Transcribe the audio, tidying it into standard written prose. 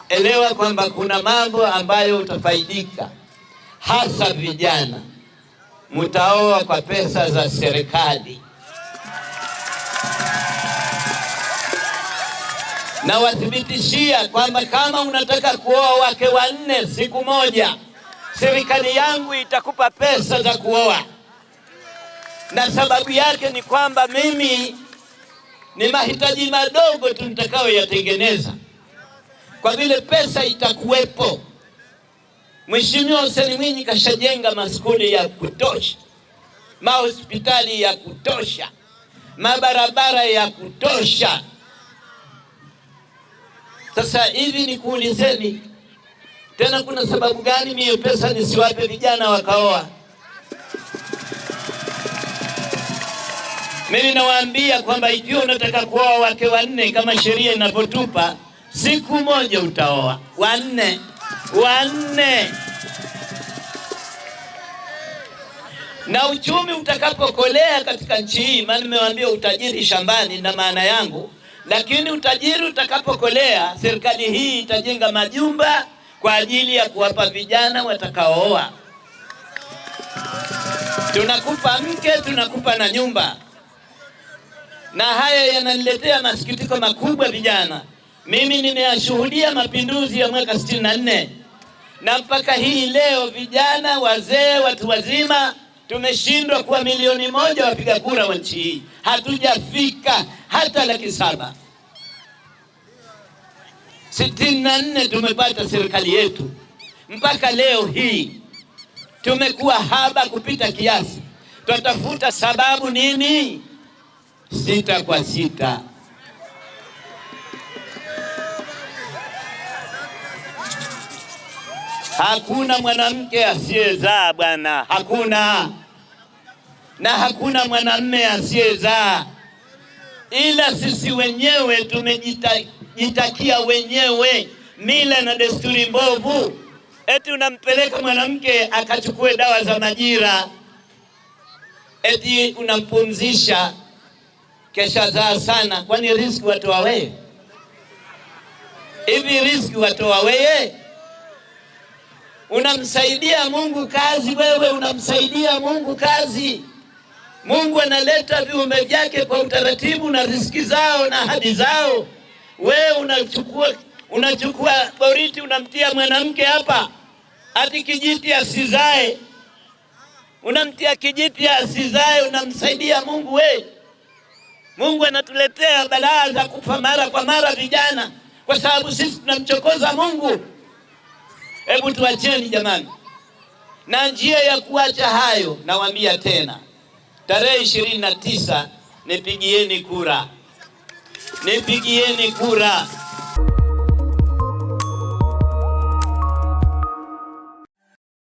elewa kwamba kuna mambo ambayo utafaidika, hasa vijana. Mtaoa kwa pesa za serikali. Na wathibitishia kwamba kama unataka kuoa wake 4 siku moja, serikali yangu itakupa pesa za kuoa. Na sababu yake ni kwamba mimi ni mahitaji madogo tu nitakayoyatengeneza, kwa vile pesa itakuwepo. Mheshimiwa Hussein Mwinyi kashajenga maskuli ya kutosha, mahospitali ya kutosha, mabarabara ya kutosha. Sasa hivi nikuulizeni tena, kuna sababu gani mimi pesa nisiwape vijana wakaoa? Mimi nawaambia kwamba ikiwa unataka kuoa wake 4 kama sheria inapotupa, siku moja utaoa 4. Na uchumi utakapokolea katika nchi hii, maana nimewaambia utajiri shambani na maana yangu, lakini utajiri utakapokolea, serikali hii itajenga majumba kwa ajili ya kuwapa vijana watakaooa. Tunakupa mke, tunakupa na nyumba. Na haya yananiletea masikitiko makubwa vijana. Mimi nimeyashuhudia mapinduzi ya mwaka 64, na mpaka hii leo vijana, wazee, watu wazima tumeshindwa kuwa 1 milioni wapiga kura wa nchi hii. Hatujafika hata 700,000. 64 tumepata serikali yetu, mpaka leo hii tumekuwa haba kupita kiasi. Tunatafuta sababu nini? 6 kwa 6. Hakuna mwanamke asiyezaa bwana, hakuna. Na hakuna mwanamume asiyezaa, ila sisi wenyewe tumejitakia wenyewe mila na desturi mbovu. Eti unampeleka mwanamke akachukue dawa za majira, eti unampumzisha, kesha zaa sana. Kwani riziki watoa wewe? Hivi riziki watoa wewe? Unamsaidia Mungu kazi wewe, unamsaidia Mungu kazi. Mungu analeta viumbe vyake kwa utaratibu na riziki zao na ahadi zao. Wewe unachukua boriti unamtia mwanamke hapa, ati kijiti asizae. Unamtia kijiti asizae, unamsaidia Mungu wewe. Mungu anatuletea balaa za kufa mara kwa mara vijana, kwa sababu sisi tunamchokoza Mungu. Hebu tuacheni jamani. Na njia ya kuacha hayo, nawaambia tena, tarehe 29 nipigieni kura. Nipigieni kura.